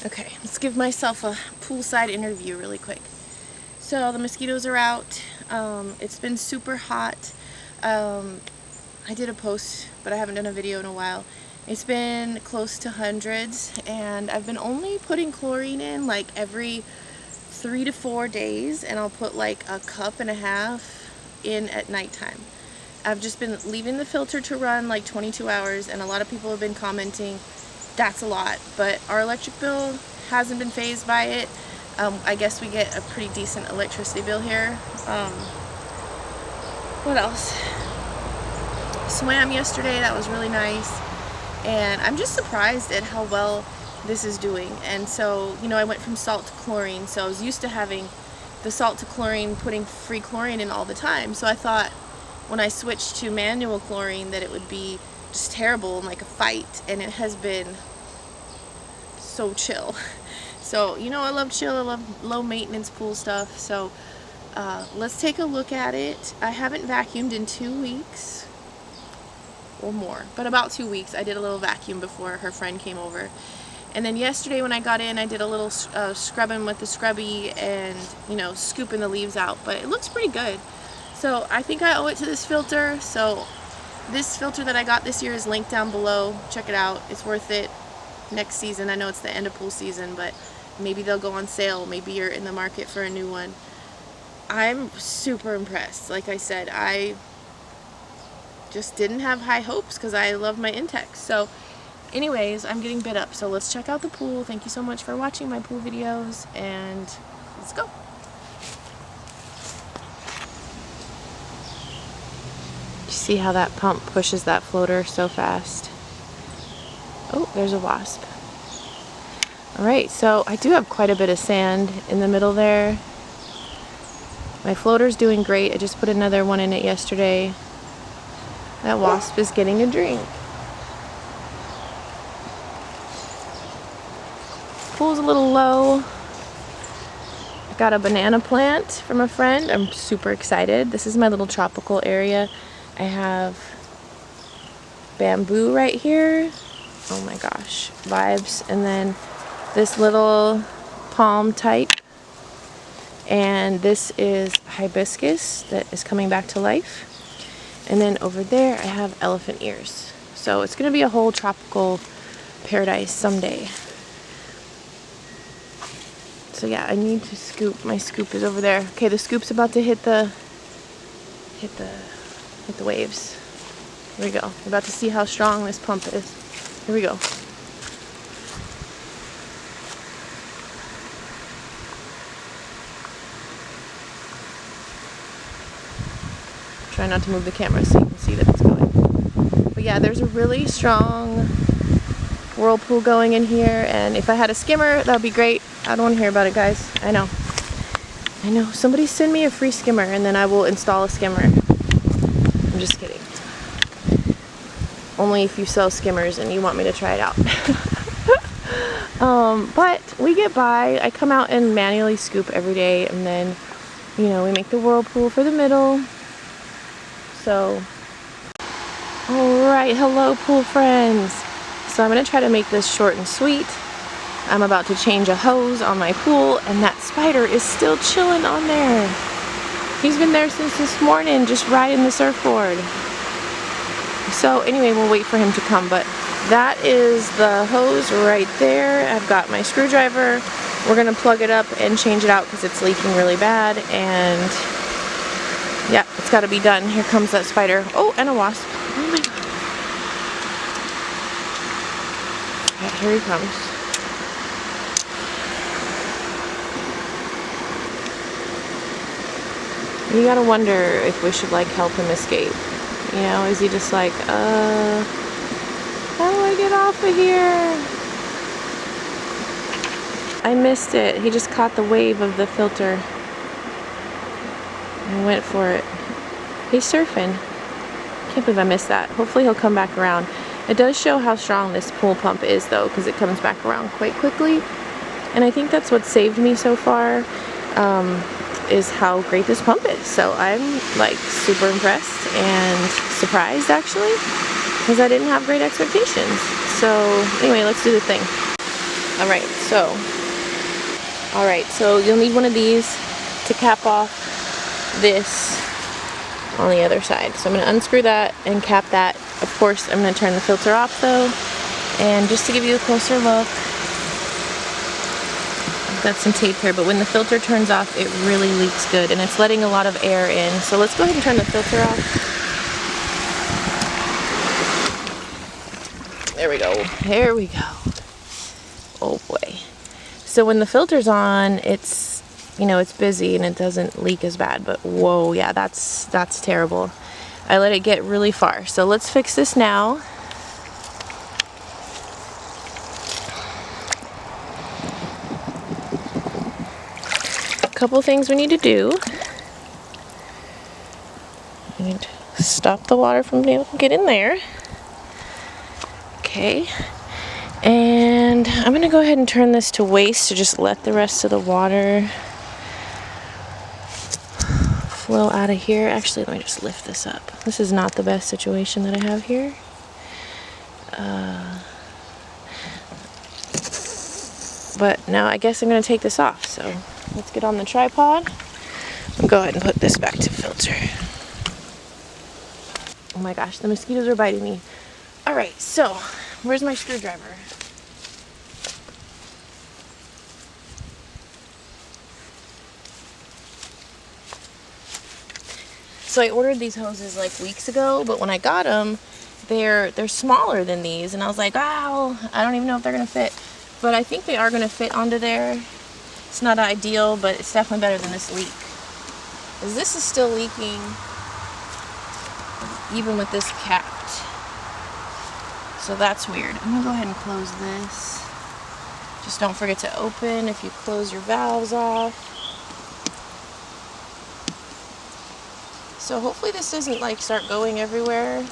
Okay, let's give myself a poolside interview really quick. So the mosquitoes are out. It's been super hot. I did a post, but I haven't done a video in a while. It's been close to hundreds, and I've been only putting chlorine in like every 3 to 4 days, and I'll put like a cup and a half in at nighttime. I've just been leaving the filter to run like 22 hours, and a lot of people have been commenting that's a lot, but our electric bill hasn't been fazed by it. I guess we get a pretty decent electricity bill here. What else? Swam yesterday, that was really nice, and I'm just surprised at how well this is doing. And so, you know, I went from salt to chlorine, so I was used to having the salt to chlorine, putting free chlorine in all the time. So I thought when I switched to manual chlorine that it would be just terrible and like a fight, and it has been so chill. So, you know, I love chill, I love low maintenance pool stuff. So let's take a look at it. I haven't vacuumed in 2 weeks or more, but about 2 weeks. I did a little vacuum before her friend came over. And then yesterday when I got in, I did a little scrubbing with the scrubby and, you know, scooping the leaves out, but it looks pretty good. So I think I owe it to this filter. So this filter that I got this year is linked down below. Check it out. It's worth it next season. I know it's the end of pool season, but maybe they'll go on sale. Maybe you're in the market for a new one. I'm super impressed. Like I said, I just didn't have high hopes because I love my intex. So anyways, I'm getting bit up. So let's check out the pool. Thank you so much for watching my pool videos, and let's go. See how that pump pushes that floater so fast. Oh, there's a wasp. Alright, so I do have quite a bit of sand in the middle there. My floater's doing great. I just put another one in it yesterday. That wasp is getting a drink. Pool's a little low. I got a banana plant from a friend. I'm super excited. This is my little tropical area. I have bamboo right here. Oh my gosh, vibes. And then this little palm type. And this is hibiscus that is coming back to life. And then over there I have elephant ears. So it's gonna be a whole tropical paradise someday. So yeah, I need to scoop. My scoop is over there. Okay, the scoop's about to hit the waves. Here we go. We're about to see how strong this pump is. Here we go. Try not to move the camera so you can see that it's going. But yeah, there's a really strong whirlpool going in here, and if I had a skimmer, that would be great. I don't want to hear about it, guys. I know. Somebody send me a free skimmer and then I will install a skimmer. I'm just kidding. Only if you sell skimmers and you want me to try it out. But we get by. I come out and manually scoop every day, and then, you know, we make the whirlpool for the middle. So, alright, hello pool friends. So I'm going to try to make this short and sweet. I'm about to change a hose on my pool, and that spider is still chilling on there. He's been there since this morning, just riding the surfboard. So anyway, we'll wait for him to come, but that is the hose right there. I've got my screwdriver. We're gonna plug it up and change it out because it's leaking really bad, and yeah, it's gotta be done. Here comes that spider. Oh, and a wasp. Oh my god. Right, here he comes. You gotta wonder if we should like help him escape. You know, is he just like, how do I get off of here? I missed it. He just caught the wave of the filter and went for it. He's surfing. Can't believe I missed that. Hopefully he'll come back around. It does show how strong this pool pump is though, because it comes back around quite quickly. And I think that's what saved me so far. Is how great this pump is. So I'm like super impressed and surprised actually, because I didn't have great expectations. So anyway, let's do the thing. Alright, so you'll need one of these to cap off this on the other side. So I'm going to unscrew that and cap that. Of course, I'm going to turn the filter off though. And just to give you a closer look, I've got some tape here, but when the filter turns off, it really leaks good and it's letting a lot of air in. So let's go ahead and turn the filter off. There we go. There we go. Oh boy. So when the filter's on, it's, you know, it's busy and it doesn't leak as bad, but whoa, yeah, that's terrible. I let it get really far. So let's fix this now. A couple things we need to do. We need to stop the water from being able to get in there. Okay. And I'm going to go ahead and turn this to waste to just let the rest of the water flow out of here. Actually, let me just lift this up. This is not the best situation that I have here. But now I guess I'm going to take this off. So let's get on the tripod and go ahead and put this back to filter. Oh my gosh, the mosquitoes are biting me. Alright, so where's my screwdriver? So I ordered these hoses like weeks ago, but when I got them, they're smaller than these, and I was like, wow, I don't even know if they're gonna fit. But I think they are gonna fit onto there. It's not ideal, but it's definitely better than this leak. Because this is still leaking, even with this capped. So that's weird. I'm gonna go ahead and close this. Just don't forget to open if you close your valves off. So hopefully this doesn't like start going everywhere.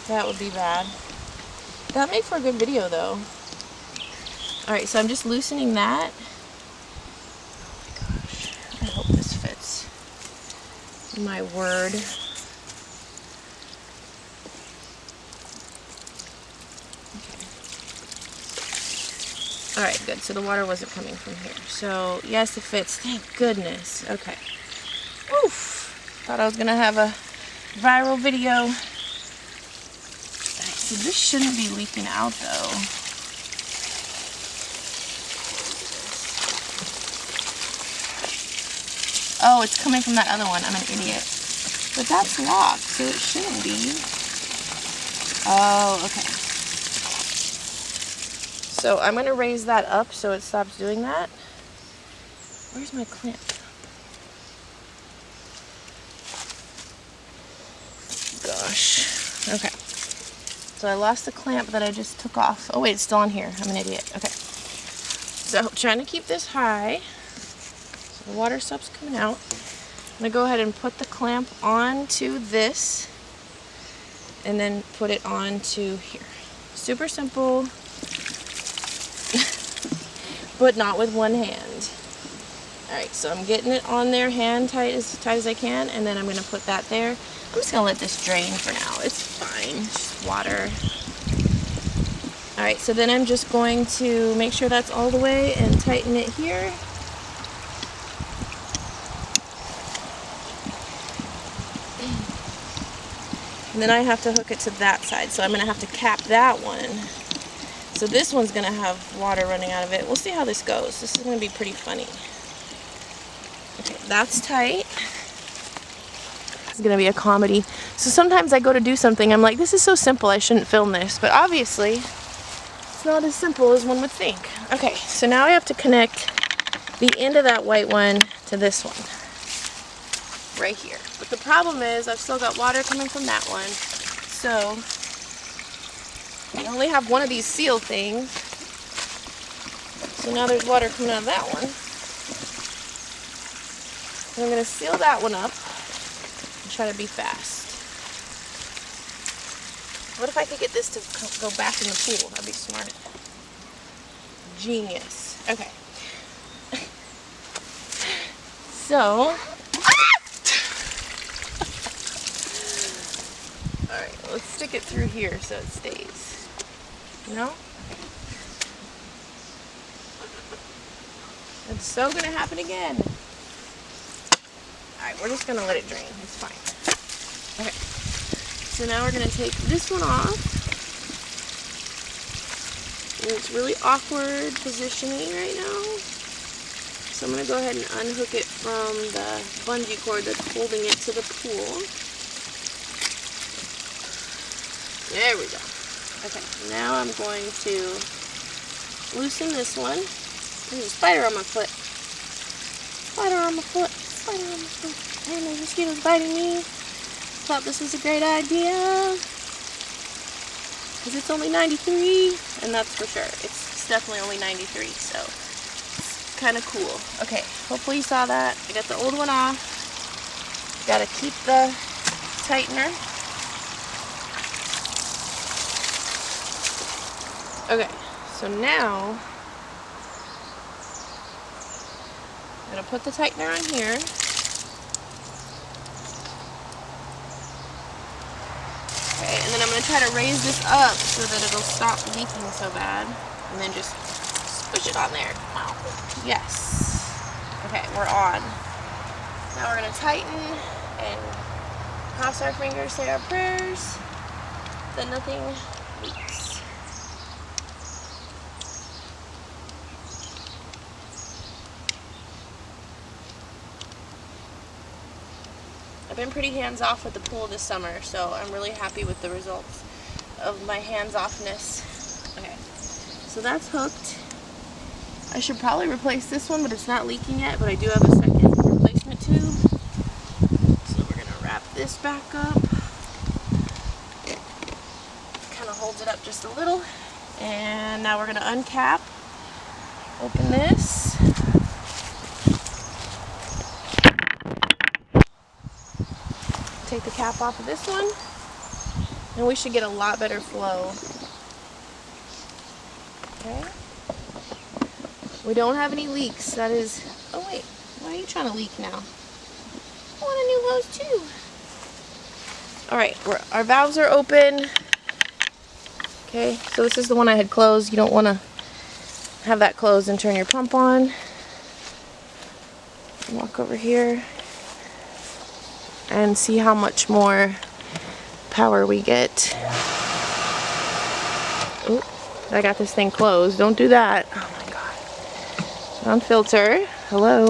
That would be bad. That made for a good video though. Alright, so I'm just loosening that. Oh my gosh. I hope this fits. My word. Alright, good. So the water wasn't coming from here. So, yes, it fits. Thank goodness. Okay. Oof. Thought I was going to have a viral video. Alright, so this shouldn't be leaking out, though. Oh, it's coming from that other one. I'm an idiot. But that's locked, so it shouldn't be. Oh, okay. So I'm going to raise that up so it stops doing that. Where's my clamp? Gosh. Okay. So I lost the clamp that I just took off. Oh wait, it's still on here. I'm an idiot. Okay. So trying to keep this high so the water stops coming out. I'm going to go ahead and put the clamp onto this and then put it onto here. Super simple. But not with one hand. Alright, so I'm getting it on there hand tight as I can, and then I'm going to put that there. I'm just going to let this drain for now. It's fine. It's just water. Alright, so then I'm just going to make sure that's all the way and tighten it here. And then I have to hook it to that side, so I'm going to have to cap that one. So this one's going to have water running out of it. We'll see how this goes. This is going to be pretty funny. Okay, that's tight. It's going to be a comedy. So sometimes I go to do something, I'm like, this is so simple, I shouldn't film this. But obviously, it's not as simple as one would think. Okay, so now I have to connect the end of that white one to this one. Right here. But the problem is, I've still got water coming from that one. So I only have one of these seal things. So now there's water coming out of that one. So I'm going to seal that one up and try to be fast. What if I could get this to go back in the pool? That'd be smart. Genius. Okay. So, alright, let's stick it through here so it stays. No? It's so gonna happen again. Alright, we're just gonna let it drain. It's fine. Okay. So now we're gonna take this one off. And it's really awkward positioning right now. So I'm gonna go ahead and unhook it from the bungee cord that's holding it to the pool. There we go. Okay, now I'm going to loosen this one. There's a spider on my foot. Spider on my foot. Spider on my foot. And the mosquito's biting me. Thought this was a great idea. Because it's only 93. And that's for sure. It's definitely only 93. So it's kind of cool. Okay, hopefully you saw that. I got the old one off. Gotta keep the tightener. Okay, so now I'm gonna put the tightener on here. Okay, and then I'm gonna try to raise this up so that it'll stop leaking so bad. And then just push it on there. Wow. Yes. Okay, we're on. Now we're gonna tighten and cross our fingers, say our prayers, that nothing leaks. I've been pretty hands-off with the pool this summer, so I'm really happy with the results of my hands-offness. Okay, so that's hooked. I should probably replace this one, but it's not leaking yet, but I do have a second replacement tube. So we're gonna wrap this back up. Kind of holds it up just a little. And now we're gonna uncap, open this. Take the cap off of this one, and we should get a lot better flow. Okay. We don't have any leaks. That is, oh wait, why are you trying to leak now? I want a new hose too. Alright, our valves are open. Okay, so this is the one I had closed. You don't want to have that closed and turn your pump on. Walk over here and see how much more power we get. Oop, I got this thing closed. Don't do that. Oh my god. On filter. Hello.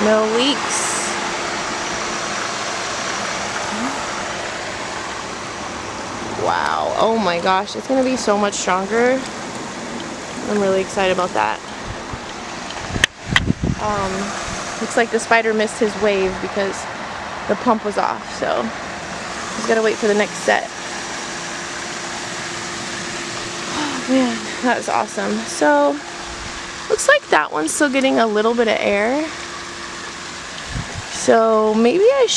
No leaks. Wow. Oh my gosh. It's going to be so much stronger. I'm really excited about that. Looks like the spider missed his wave because the pump was off, so he's got to wait for the next set. Oh man, that was awesome. So, looks like that one's still getting a little bit of air. So maybe I'll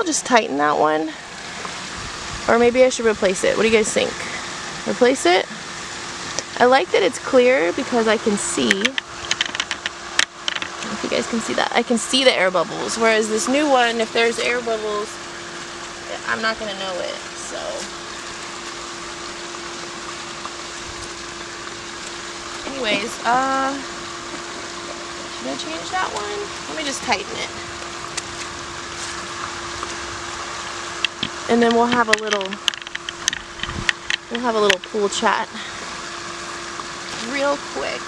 just tighten that one. Or maybe I should replace it. What do you guys think? Replace it? I like that it's clear because I can see. If you guys can see that. I can see the air bubbles. Whereas this new one, if there's air bubbles, I'm not going to know it. So. Anyways, should I change that one? Let me just tighten it. And then we'll have a little pool chat real quick.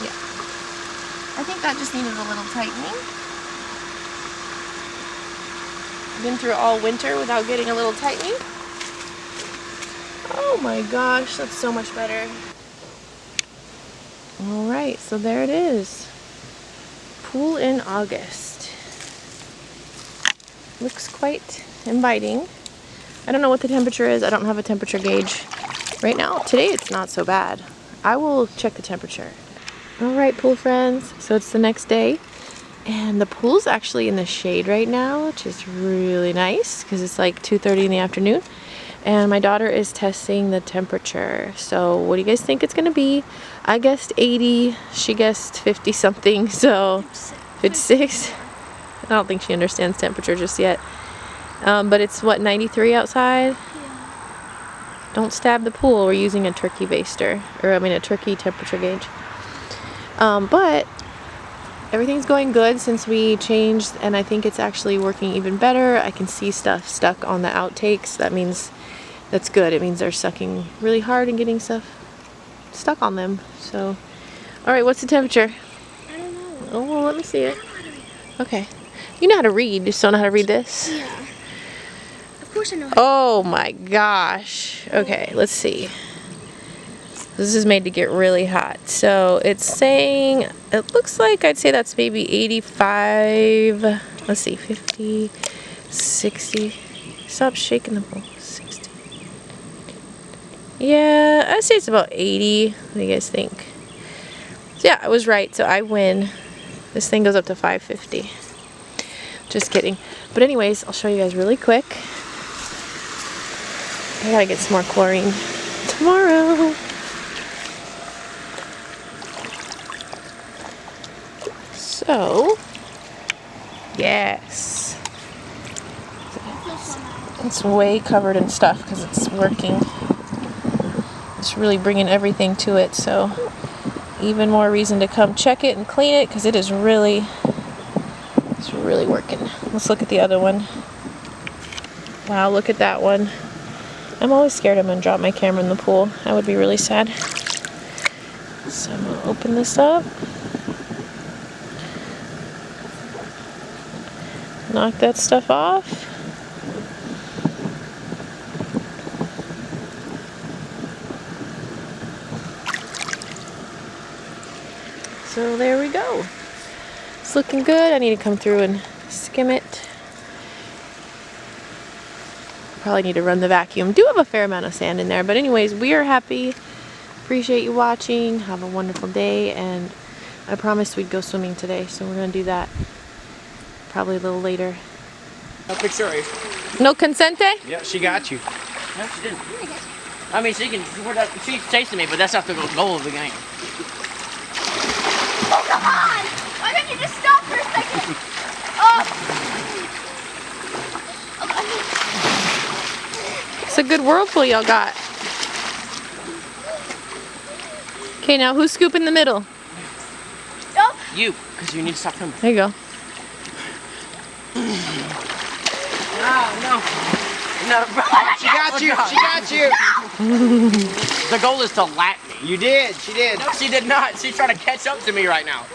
Yeah. I think that just needed a little tightening. Been through all winter without getting a little tightening. Oh my gosh, that's so much better. Alright, so there it is. Pool in August. Looks quite inviting. I don't know what the temperature is. I don't have a temperature gauge right now. Today it's not so bad. I will check the temperature. Alright, pool friends. So it's the next day. And the pool's actually in the shade right now, which is really nice because it's like 2:30 in the afternoon. And my daughter is testing the temperature. So what do you guys think it's going to be? I guessed 80. She guessed 50 something. So 56. I don't think she understands temperature just yet. But it's what, 93 outside? Yeah. Don't stab the pool. We're using a turkey baster, or I mean a turkey temperature gauge. But everything's going good since we changed, and I think it's actually working even better. I can see stuff stuck on the outtakes. That means that's good. It means they're sucking really hard and getting stuff stuck on them. So, all right, what's the temperature? I don't know. Oh, well, let me see it. Okay. You know how to read, you just don't know how to read this? Yeah. Of course I know. Oh my gosh. Okay, let's see. This is made to get really hot. So it's saying, it looks like I'd say that's maybe 85. Let's see, 50, 60. Stop shaking the bowl. 60. Yeah, I'd say it's about 80. What do you guys think? So yeah, I was right. So I win. This thing goes up to 550. Just kidding. But anyways, I'll show you guys really quick. I gotta get some more chlorine tomorrow. So, yes. It's way covered in stuff because it's working. It's really bringing everything to it, so even more reason to come check it and clean it because it's really working. Let's look at the other one. Wow, look at that one. I'm always scared I'm going to drop my camera in the pool. That would be really sad. So I'm going to open this up. Knock that stuff off. So there we go. It's looking good. I need to come through and skim it. Probably need to run the vacuum. Do have a fair amount of sand in there, but anyways, we are happy. Appreciate you watching. Have a wonderful day, and I promised we'd go swimming today, so we're gonna do that probably a little later. No picture. No consente? Yeah, she got you. No, she didn't. I mean, she's chasing me, but that's not the goal of the game. Oh, come on! Why don't you just stop for a second? Oh! It's a good whirlpool y'all got. Okay, now who's scooping the middle? Nope. You, because you need to stop filming. There you go. No. No, bro. She got you. She got you. The goal is to lap me. You did. She did. No, she did not. She's trying to catch up to me right now.